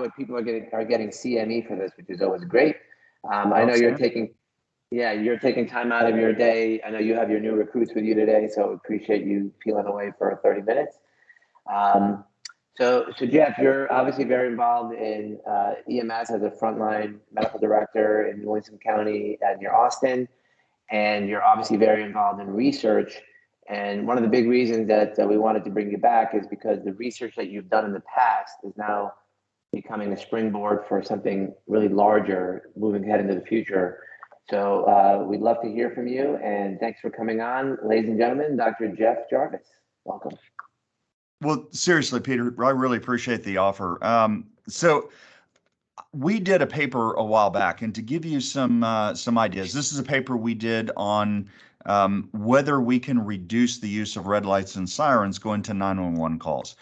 know people are getting CME for this, which is always great. I know you're Outstanding. taking, yeah, you're taking time out of your day. I know you have your new recruits with you today, so appreciate you peeling away for 30 minutes. Um, so Jeff, you're obviously very involved in EMS as a frontline medical director in Williamson County and near Austin, and you're obviously very involved in research. And one of the big reasons that we wanted to bring you back is because the research that you've done in the past is now becoming a springboard for something really larger moving ahead into the future. So we'd love to hear from you, and thanks for coming on, ladies and gentlemen, Dr. Jeff Jarvis. Welcome. Well, seriously, Peter, I really appreciate the offer. So we did a paper a while back, and to give you some ideas, this is a paper we did on whether we can reduce the use of red lights and sirens going to 911 calls.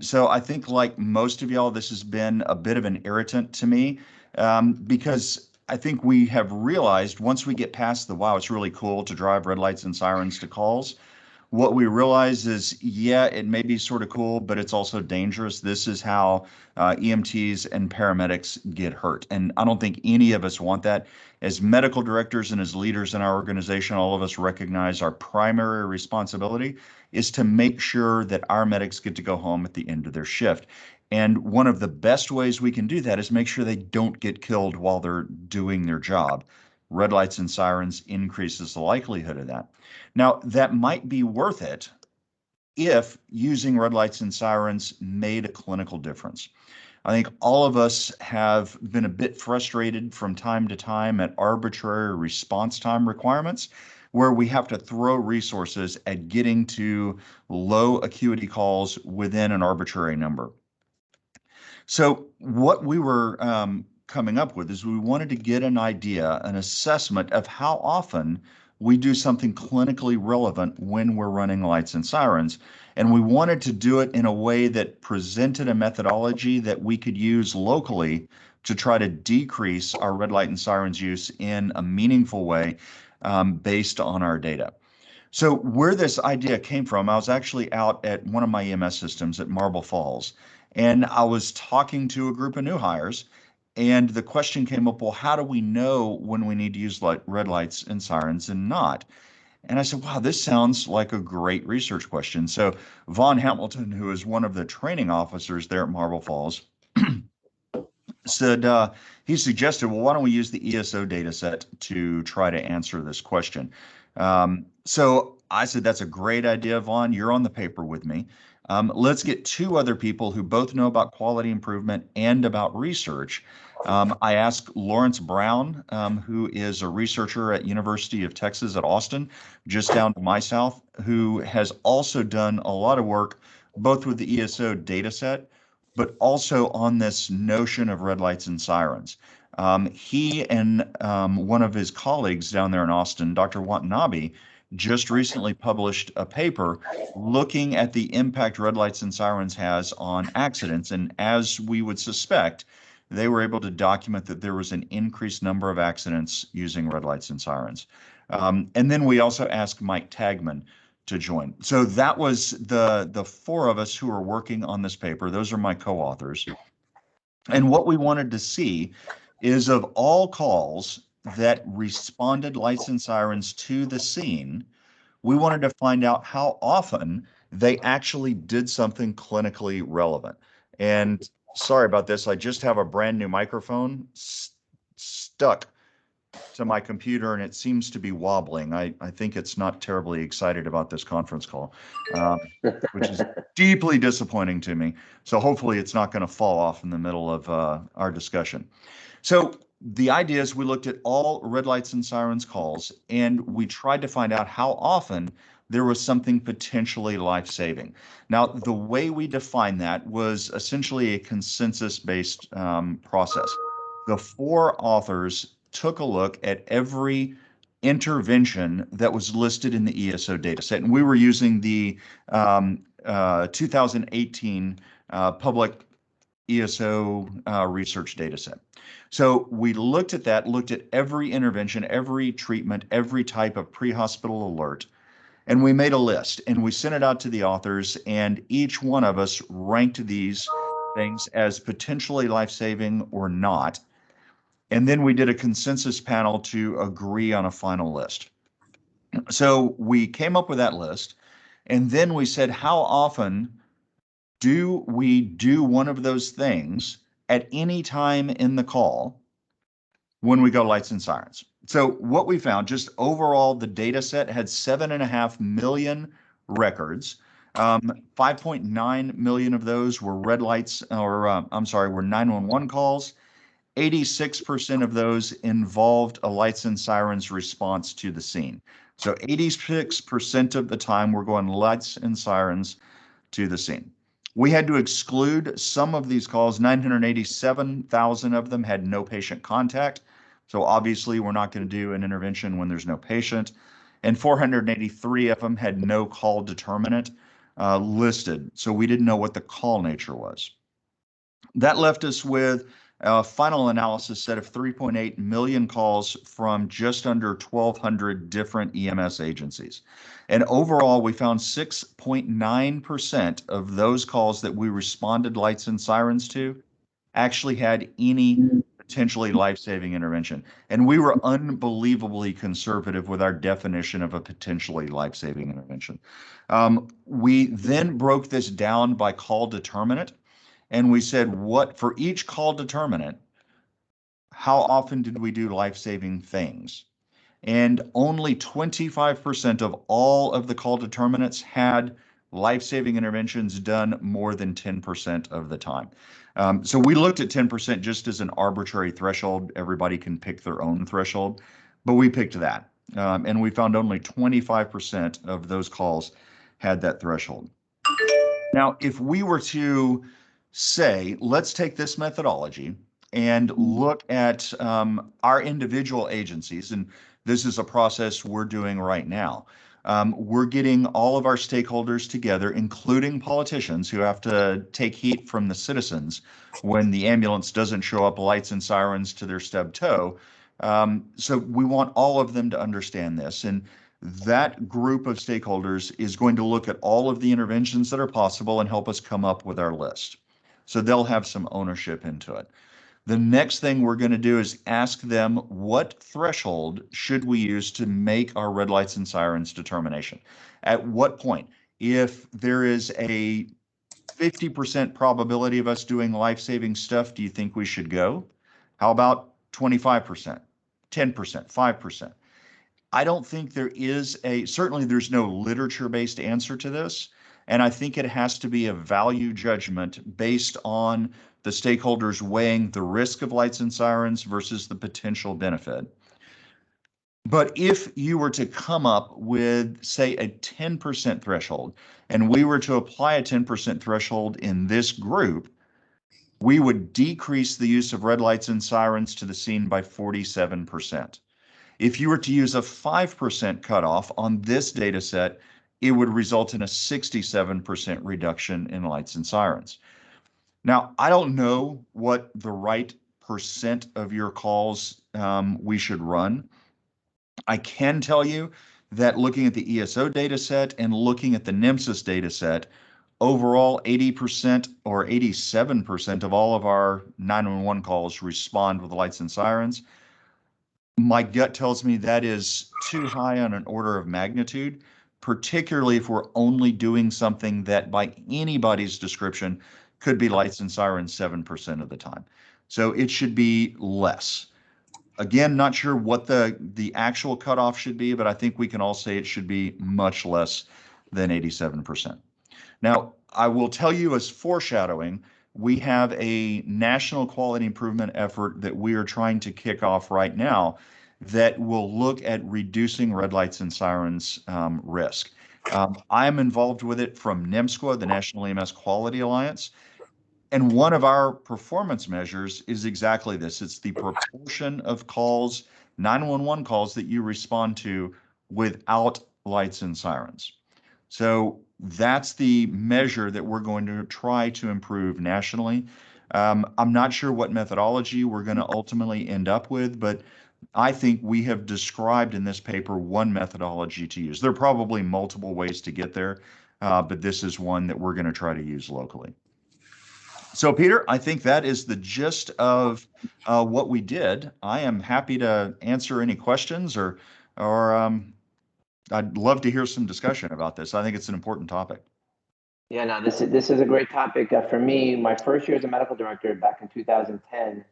So I think, like most of y'all, this has been a bit of an irritant to me because I think we have realized once we get past the wow, it's really cool to drive red lights and sirens to calls. What we realize is, yeah, it may be sort of cool, but it's also dangerous. This is how EMTs and paramedics get hurt. And I don't think any of us want that. As medical directors and as leaders in our organization, all of us recognize our primary responsibility is to make sure that our medics get to go home at the end of their shift. And one of the best ways we can do that is make sure they don't get killed while they're doing their job. Red lights and sirens increases the likelihood of that. Now, that might be worth it if using red lights and sirens made a clinical difference. I think all of us have been a bit frustrated from time to time at arbitrary response time requirements where we have to throw resources at getting to low acuity calls within an arbitrary number. So what we were coming up with is we wanted to get an idea, an assessment of how often we do something clinically relevant when we're running lights and sirens. And we wanted to do it in a way that presented a methodology that we could use locally to try to decrease our red light and sirens use in a meaningful way based on our data. So where this idea came from, I was actually out at one of my EMS systems at Marble Falls, and I was talking to a group of new hires, and the question came up, well, how do we know when we need to use red lights and sirens and not? And I said, wow, this sounds like a great research question. So Vaughn Hamilton, who is one of the training officers there at Marble Falls, said, he suggested, well, why don't we use the ESO data set to try to answer this question? So I said, that's a great idea, Vaughn. You're on the paper with me. Let's get two other people who both know about quality improvement and about research. I asked Lawrence Brown, who is a researcher at University of Texas at Austin, just down to my south, who has also done a lot of work both with the ESO data set, but also on this notion of red lights and sirens. He and one of his colleagues down there in Austin, Dr. Watanabe, just recently published a paper looking at the impact red lights and sirens has on accidents. And as we would suspect, they were able to document that there was an increased number of accidents using red lights and sirens. And then we also asked Mike Tagman to join. So that was the four of us who are working on this paper. Those are my co-authors. And what we wanted to see is of all calls that responded lights and sirens to the scene, we wanted to find out how often they actually did something clinically relevant. And sorry about this, I just have a brand new microphone stuck to my computer and it seems to be wobbling. I think it's not terribly excited about this conference call, which is deeply disappointing to me. So hopefully it's not going to fall off in the middle of our discussion. So the idea is we looked at all red lights and sirens calls and we tried to find out how often there was something potentially life-saving. Now, the way we defined that was essentially a consensus-based process. The four authors took a look at every intervention that was listed in the ESO dataset. And we were using the 2018 public ESO research dataset. So we looked at that, looked at every intervention, every treatment, every type of pre-hospital alert, and we made a list and we sent it out to the authors, and each one of us ranked these things as potentially life-saving or not. And then we did a consensus panel to agree on a final list. So we came up with that list, and then we said, how often do we do one of those things at any time in the call when we go lights and sirens? So what we found, just overall, the data set had 7.5 million records. 5.9 million of those were red lights, or were 911 calls. 86% of those involved a lights and sirens response to the scene. So 86% of the time we're going lights and sirens to the scene. We had to exclude some of these calls. 987,000 of them had no patient contact. So obviously we're not going to do an intervention when there's no patient. And 483 of them had no call determinant listed. So we didn't know what the call nature was. That left us with a final analysis set of 3.8 million calls from just under 1,200 different EMS agencies. And overall, we found 6.9% of those calls that we responded lights and sirens to actually had any potentially life-saving intervention. And we were unbelievably conservative with our definition of a potentially life-saving intervention. We then broke this down by call determinant. And we said, what for each call determinant, how often did we do life-saving things? And only 25% of all of the call determinants had life-saving interventions done more than 10% of the time. So we looked at 10% just as an arbitrary threshold. Everybody can pick their own threshold, but we picked that. And we found only 25% of those calls had that threshold. Now, if we were to say, let's take this methodology and look at our individual agencies, and this is a process we're doing right now. We're getting all of our stakeholders together, including politicians who have to take heat from the citizens when the ambulance doesn't show up lights and sirens to their stub toe. So we want all of them to understand this. And that group of stakeholders is going to look at all of the interventions that are possible and help us come up with our list. So they'll have some ownership into it. The next thing we're going to do is ask them, what threshold should we use to make our red lights and sirens determination? At what point? If there is a 50% probability of us doing life-saving stuff, do you think we should go? How about 25%, 10%, 5%? I don't think there is certainly there's no literature-based answer to this. And I think it has to be a value judgment based on the stakeholders weighing the risk of lights and sirens versus the potential benefit. But if you were to come up with, say, a 10% threshold, and we were to apply a 10% threshold in this group, we would decrease the use of red lights and sirens to the scene by 47%. If you were to use a 5% cutoff on this data set, it would result in a 67% reduction in lights and sirens. Now, I don't know what the right percent of your calls we should run. I can tell you that looking at the ESO data set and looking at the NMSIS data set, overall 80% or 87% of all of our 911 calls respond with lights and sirens. My gut tells me that is too high on an order of magnitude, particularly if we're only doing something that by anybody's description could be lights and sirens 7% of the time. So it should be less. Again, not sure what the actual cutoff should be, but I think we can all say it should be much less than 87%. Now, I will tell you as foreshadowing, we have a national quality improvement effort that we are trying to kick off right now that will look at reducing red lights and sirens risk. I'm involved with it from NEMSQA, the National EMS Quality Alliance. And one of our performance measures is exactly this. It's the proportion of calls, 911 calls that you respond to without lights and sirens. So that's the measure that we're going to try to improve nationally. I'm not sure what methodology we're going to ultimately end up with, but I think we have described in this paper one methodology to use. There are probably multiple ways to get there, but this is one that we're going to try to use locally. So, Peter, I think that is the gist of what we did. I am happy to answer any questions, or I'd love to hear some discussion about this. I think it's an important topic. Yeah, no, this is a great topic. For me, my first year as a medical director back in 2010,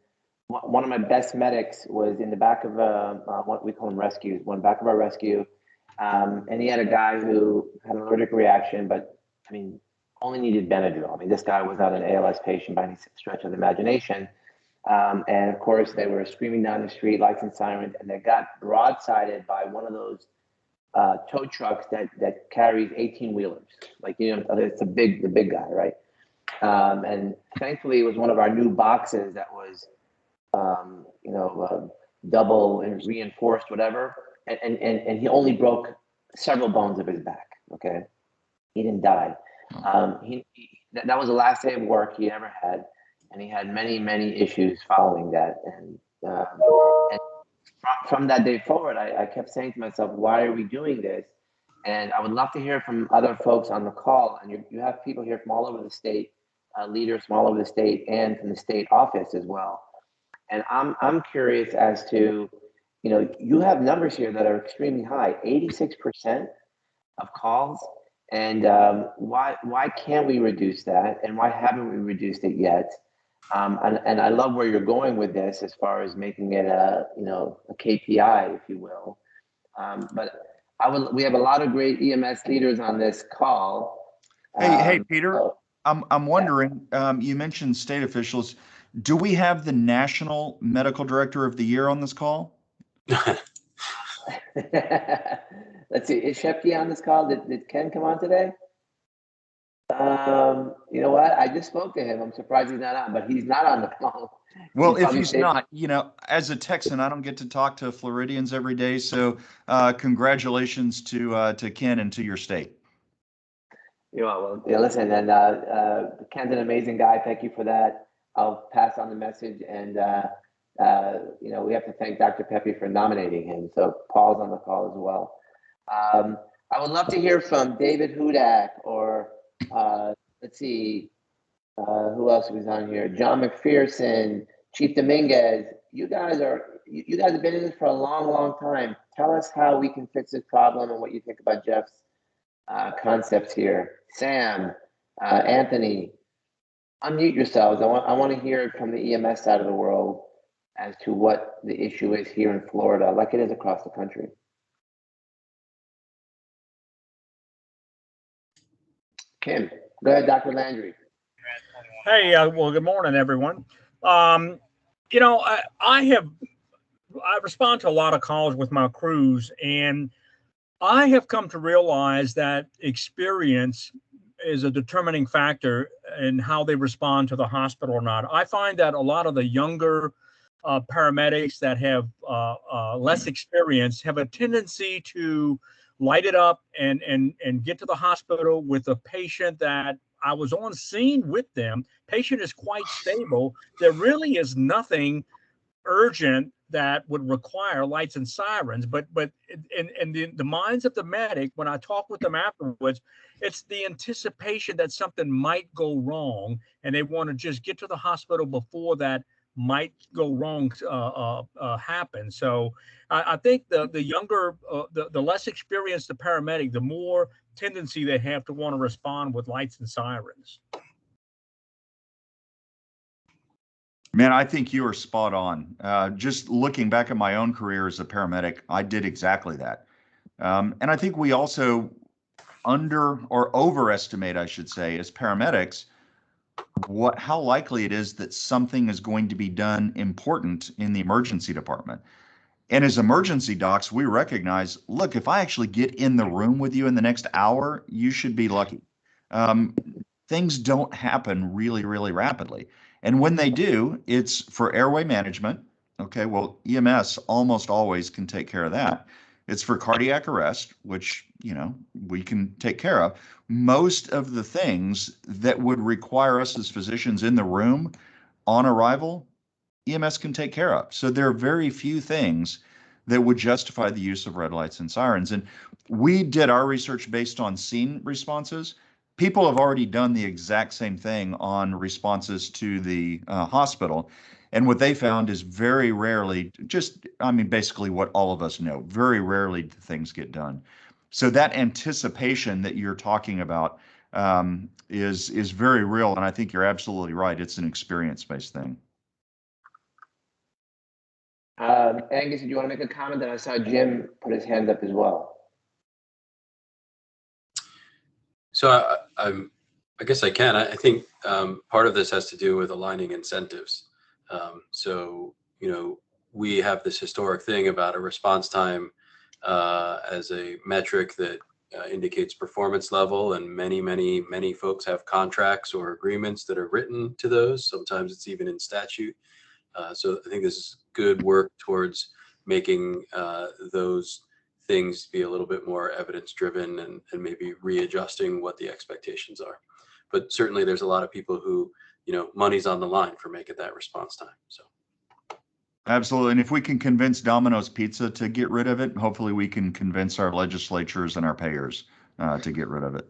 one of my best medics was in the back of what we call them rescues, one back of our rescue. And he had a guy who had an allergic reaction, but I mean, only needed Benadryl. I mean, this guy was not an ALS patient by any stretch of the imagination. And of course, they were screaming down the street, lights and sirens, and they got broadsided by one of those tow trucks that carries 18 wheelers. Like, it's the big guy, right? And thankfully, it was one of our new boxes that was, double and reinforced, whatever. And he only broke several bones of his back. Okay, he didn't die. That was the last day of work he ever had, and he had many issues following that. And from that day forward, I kept saying to myself, why are we doing this? And I would love to hear from other folks on the call. And you have people here from all over the state, leaders from all over the state, and from the state office as well. And I'm curious as to, you have numbers here that are extremely high, 86% of calls. And why can't we reduce that? And why haven't we reduced it yet? And I love where you're going with this as far as making it a KPI, if you will. But we have a lot of great EMS leaders on this call. Hey, Peter, I'm wondering, you mentioned state officials. Do we have the National Medical Director of the Year on this call? Let's see. Is Shepke on this call? Did Ken come on today? You know what? I just spoke to him. I'm surprised he's not on, but he's not on the phone. Well, if he's not, as a Texan, I don't get to talk to Floridians every day. So congratulations to Ken and to your state. Well, yeah, listen, and Ken's an amazing guy. Thank you for that. I'll pass on the message, and we have to thank Dr. Pepe for nominating him. So Paul's on the call as well. I would love to hear from David Hudak, or let's see, who else was on here? John McPherson, Chief Dominguez. You guys have been in this for a long time. Tell us how we can fix this problem and what you think about Jeff's concepts here. Sam, Anthony, unmute yourselves. I want to hear it from the EMS side of the world as to what the issue is here in Florida, like it is across the country. Kim, go ahead, Dr. Landry. Hey, well, good morning, everyone. I respond to a lot of calls with my crews, and I have come to realize that experience is a determining factor in how they respond to the hospital or not. I find that a lot of the younger paramedics that have less experience have a tendency to light it up and get to the hospital with a patient that I was on scene with them. Patient is quite stable. There really is nothing urgent that would require lights and sirens, but in the minds of the medic, when I talk with them afterwards, it's the anticipation that something might go wrong, and they want to just get to the hospital before that might go wrong happen. So I think the younger, the less experienced the paramedic, the more tendency they have to want to respond with lights and sirens. Man, I think you are spot on. Just looking back at my own career as a paramedic, I did exactly that. And I think we also overestimate, I should say, as paramedics, how likely it is that something is going to be done important in the emergency department. And as emergency docs, we recognize, look, if I actually get in the room with you in the next hour, you should be lucky. Things don't happen really rapidly. And when they do, it's for airway management. Okay, well, EMS almost always can take care of that. It's for cardiac arrest, which, we can take care of. Most of the things that would require us as physicians in the room on arrival, EMS can take care of. So there are very few things that would justify the use of red lights and sirens. And we did our research based on scene responses. people have already done the exact same thing on responses to the hospital. And what they found is very rarely, basically what all of us know, very rarely do things get done. So that anticipation that you're talking about is very real. And I think you're absolutely right. It's an experience-based thing. Angus, do you want to make a comment? Then I saw Jim put his hand up as well. So I guess I can. I think part of this has to do with aligning incentives. So, we have this historic thing about a response time as a metric that indicates performance level, and many folks have contracts or agreements that are written to those. Sometimes it's even in statute. So I think this is good work towards making those things be a little bit more evidence driven and maybe readjusting what the expectations are. But certainly there's a lot of people who, money's on the line for making that response time. So. Absolutely. And if we can convince Domino's Pizza to get rid of it, hopefully we can convince our legislatures and our payers to get rid of it.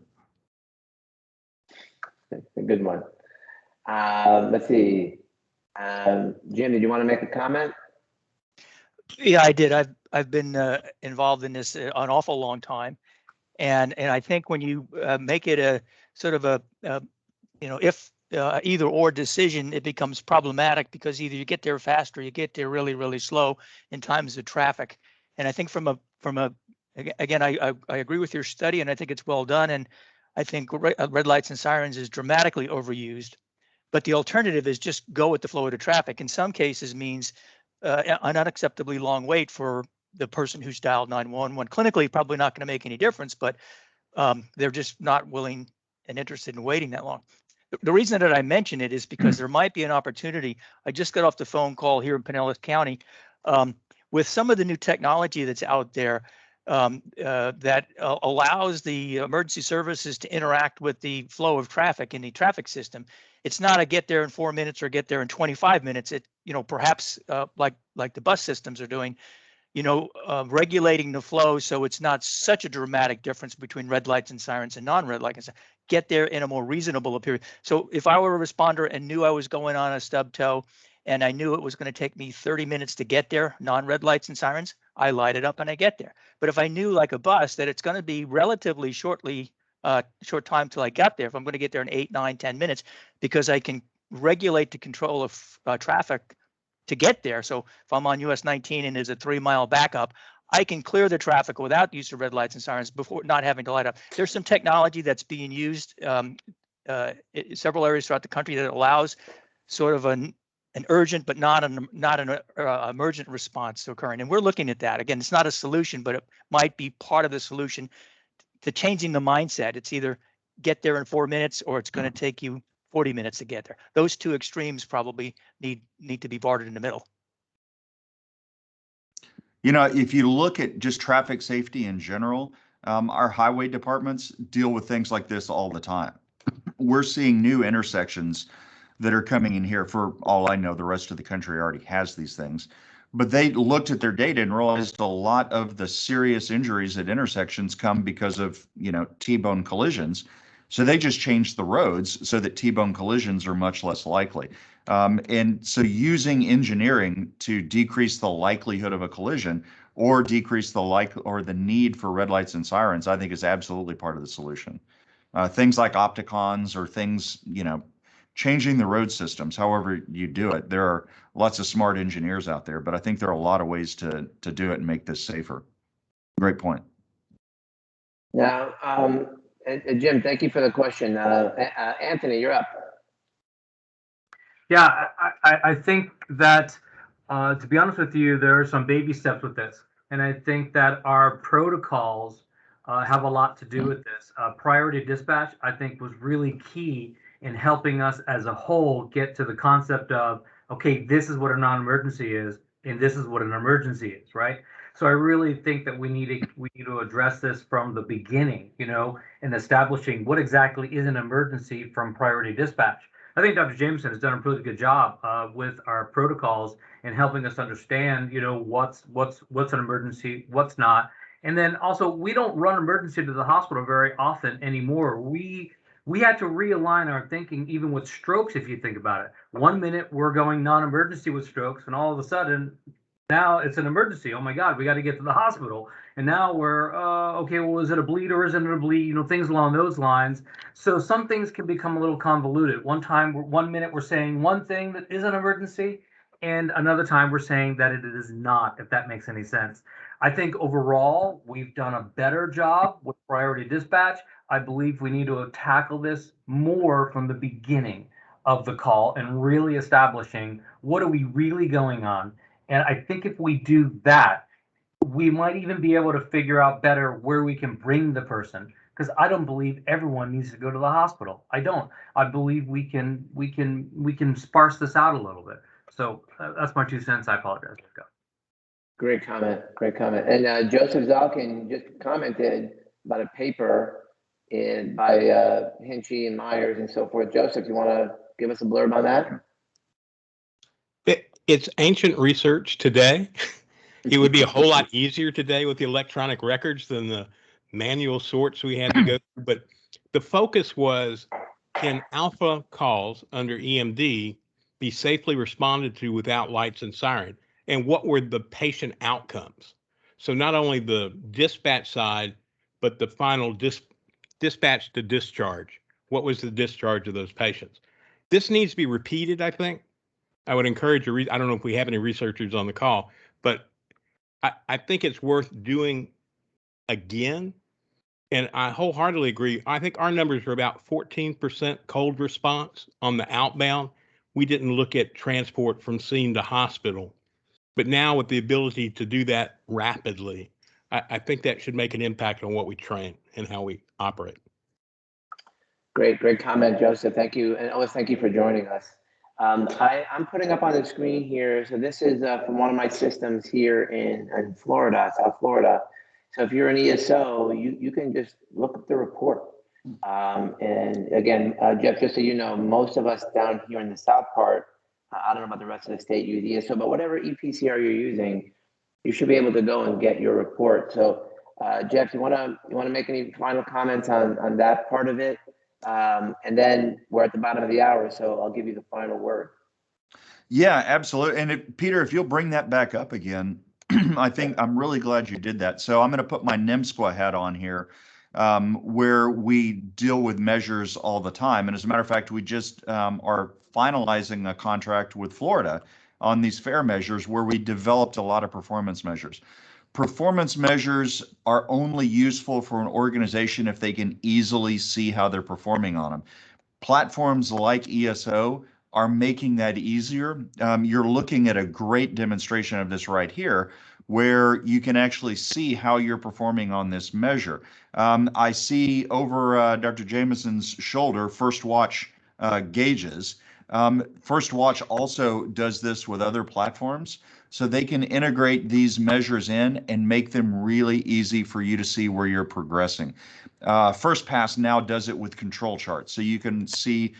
A good one. Let's see. Jim, did you want to make a comment? Yeah, I did. I've been involved in this an awful long time, and I think when you make it a sort of a if either or decision, it becomes problematic because either you get there fast or you get there really slow in times of traffic. And I think again, I agree with your study, and I think it's well done. And I think red lights and sirens is dramatically overused. But the alternative is just go with the flow of the traffic. In some cases means an unacceptably long wait for the person who's dialed 911. Clinically, probably not going to make any difference, but they're just not willing and interested in waiting that long. The reason that I mention it is because there might be an opportunity. I just got off the phone call here in Pinellas County with some of the new technology that's out there that allows the emergency services to interact with the flow of traffic in the traffic system. It's not a get there in 4 minutes or get there in 25 minutes. It, perhaps like the bus systems are doing, regulating the flow so it's not such a dramatic difference between red lights and sirens and non-red lights. Get there in a more reasonable period. So if I were a responder and knew I was going on a stub tow and I knew it was going to take me 30 minutes to get there, non-red lights and sirens, I light it up and I get there. But if I knew, like a bus, that it's going to be relatively short time till I got there, if I'm going to get there in 8, 9, 10 minutes, because I can regulate the control of traffic to get there. So if I'm on US 19 and there's a 3-mile backup, I can clear the traffic without the use of red lights and sirens before not having to light up. There's some technology that's being used in several areas throughout the country that allows sort of an urgent but not an emergent response to occurring. And we're looking at that. Again, it's not a solution, but it might be part of the solution to changing the mindset. It's either get there in 4 minutes or it's going to take you 40 minutes to get there. Those two extremes probably need to be bartered in the middle. If you look at just traffic safety in general, our highway departments deal with things like this all the time. We're seeing new intersections that are coming in here. For all I know, the rest of the country already has these things. But they looked at their data and realized a lot of the serious injuries at intersections come because of, T-bone collisions. So they just changed the roads so that T-bone collisions are much less likely. And so using engineering to decrease the likelihood of a collision or decrease the need for red lights and sirens, I think is absolutely part of the solution. Things like opticons or things, changing the road systems, however you do it. There are lots of smart engineers out there, but I think there are a lot of ways to do it and make this safer. Great point. Now, Jim, thank you for the question. Anthony, you're up. Yeah, I think that, to be honest with you, there are some baby steps with this. And I think that our protocols have a lot to do with this. Priority dispatch, I think, was really key in helping us as a whole get to the concept of, okay, this is what a non-emergency is, and this is what an emergency is, right? So I really think that we need to address this from the beginning, and establishing what exactly is an emergency from priority dispatch. I think Dr. Jameson has done a really good job with our protocols and helping us understand, what's an emergency, what's not. And then also, we don't run emergency to the hospital very often anymore. We We had to realign our thinking, even with strokes, if you think about it. 1 minute we're going non-emergency with strokes, and all of a sudden, now it's an emergency. Oh my God, we got to get to the hospital. And now we're, okay, well, is it a bleed or isn't it a bleed? You know, things along those lines. So some things can become a little convoluted. 1 minute we're saying one thing that is an emergency, and another time we're saying that it is not, if that makes any sense. I think overall, we've done a better job with priority dispatch. I believe we need to tackle this more from the beginning of the call and really establishing what are we really going on. And I think if we do that, we might even be able to figure out better where we can bring the person. Because I don't believe everyone needs to go to the hospital. I don't. I believe we can sparse this out a little bit. So that's my 2 cents. I apologize. Go. Great comment. Great comment. And Joseph Zalkin just commented about a paper by Hinchy and Myers and so forth. Joseph, you want to give us a blurb on that? It's ancient research today. It would be a whole lot easier today with the electronic records than the manual sorts we had to go through. But the focus was, can alpha calls under EMD be safely responded to without lights and siren? And what were the patient outcomes? So not only the dispatch side, but the final dispatch to discharge. What was the discharge of those patients? This needs to be repeated, I think. I would encourage I don't know if we have any researchers on the call, but I think it's worth doing again. And I wholeheartedly agree. I think our numbers are about 14% cold response on the outbound. We didn't look at transport from scene to hospital. But now with the ability to do that rapidly, I think that should make an impact on what we train and how we operate. Great comment, Joseph. Thank you. And always thank you for joining us. I'm putting up on the screen here. So this is from one of my systems here in Florida, South Florida. So if you're an ESO, you can just look up the report. And again, Jeff, just so you know, most of us down here in the South part, I don't know about the rest of the state use ESO, but whatever EPCR you're using, you should be able to go and get your report. So Jeff, you want to make any final comments on that part of it? And then we're at the bottom of the hour, so I'll give you the final word. Yeah, absolutely. And Peter, if you'll bring that back up again, I think I'm really glad you did that. So I'm going to put my NIMSQA hat on here, where we deal with measures all the time. And as a matter of fact, we just are finalizing a contract with Florida on these FAIR measures where we developed a lot of performance measures. Performance measures are only useful for an organization if they can easily see how they're performing on them. Platforms like ESO are making that easier. You're looking at a great demonstration of this right here, where you can actually see how you're performing on this measure. I see over Dr. Jameson's shoulder, First Watch gauges. First Watch also does this with other platforms, so they can integrate these measures in and make them really easy for you to see where you're progressing. First Pass now does it with control charts, so you can see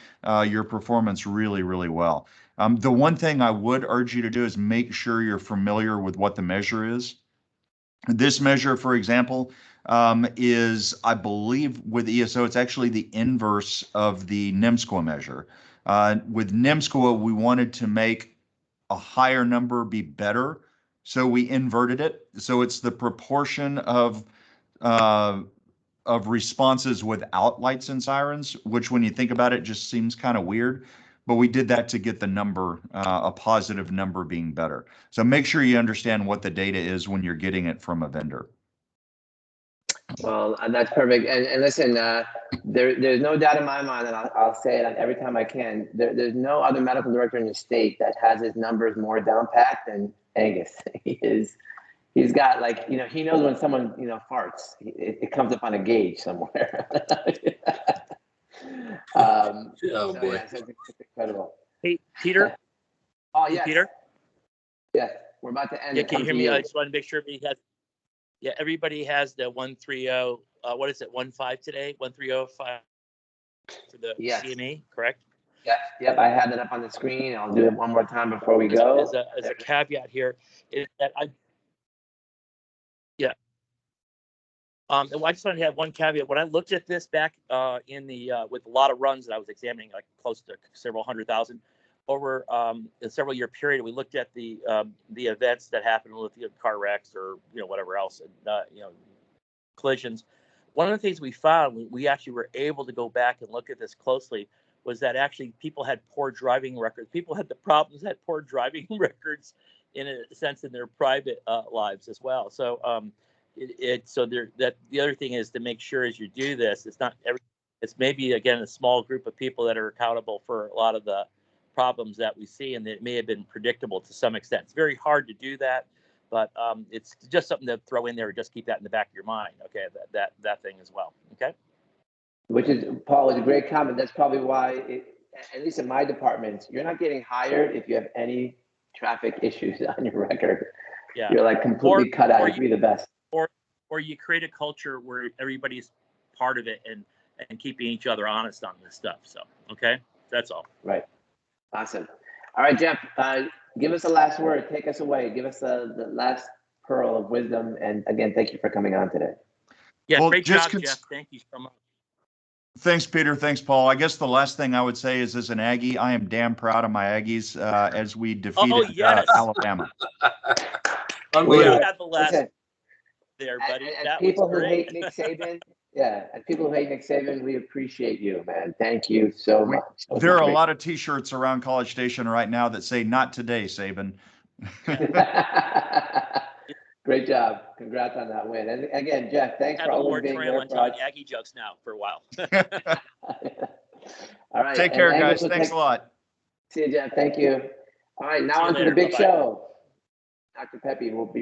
your performance really, really well. The one thing I would urge you to do is make sure you're familiar with what the measure is. This measure, for example, is, I believe with ESO, it's actually the inverse of the NIMSQA measure. With NIMSQA, we wanted to make a higher number be better, so we inverted it. So it's the proportion of responses without lights and sirens, which when you think about it, just seems kind of weird. But we did that to get the number, a positive number being better. So make sure you understand what the data is when you're getting it from a vendor. Well, that's perfect. And listen, there's no doubt in my mind, and I'll say it every time I can. There's no other medical director in the state that has his numbers more down pat than Angus. He's got, like, he knows when someone, farts. It comes up on a gauge somewhere. Oh so, boy. Yeah, it's incredible. Hey, Peter. Oh, Hey, yes. Peter. Yes, we're about to end. Yeah, can you hear me? I just want to make sure everybody has. Yeah, everybody has the 130. What is it? 15 today. 1305 for the CME, correct? Yep. I had that up on the screen. I'll do it one more time before we go. As a caveat here, is that And I just wanted to have one caveat. When I looked at this back in the with a lot of runs that I was examining, like close to several 100,000 over a several year period, we looked at the events that happened with car wrecks or whatever else, and collisions. One of the things we found, we actually were able to go back and look at this closely, was that actually people had poor driving records. People had poor driving records in a sense in their private lives as well. So the other thing is to make sure as you do this, it's maybe again a small group of people that are accountable for a lot of the problems that we see, and it may have been predictable to some extent. It's very hard to do that, but it's just something to throw in there. Just keep that in the back of your mind. Okay, that thing as well. Okay. Which is, Paul, is a great comment. That's probably why, at least in my department, you're not getting hired if you have any traffic issues on your record. Yeah. You're like completely cut out. You'd be the best. Or you create a culture where everybody's part of it and keeping each other honest on this stuff. So, okay, that's all. Right. Awesome. All right, Jeff, give us the last word. Take us away. Give us the last pearl of wisdom. And again, thank you for coming on today. Yeah, Well, great job, Jeff. Thank you so much. Thanks, Peter. Thanks, Paul. I guess the last thing I would say is, as an Aggie, I am damn proud of my Aggies as we defeated Alabama. We had the last there, buddy. And people who hate Nick Saban, and people who hate Nick Saban, we appreciate you, man. Thank you so much. There are a lot of T-shirts around College Station right now that say "Not today, Saban." Great job. Congrats on that win. And again, Jeff, thanks for always being there for us. Aggie jokes now for a while. All right. Take care, guys. Thanks a lot. See you, Jeff. Thank you. All right. Now on to the big show. Dr. Pepe will be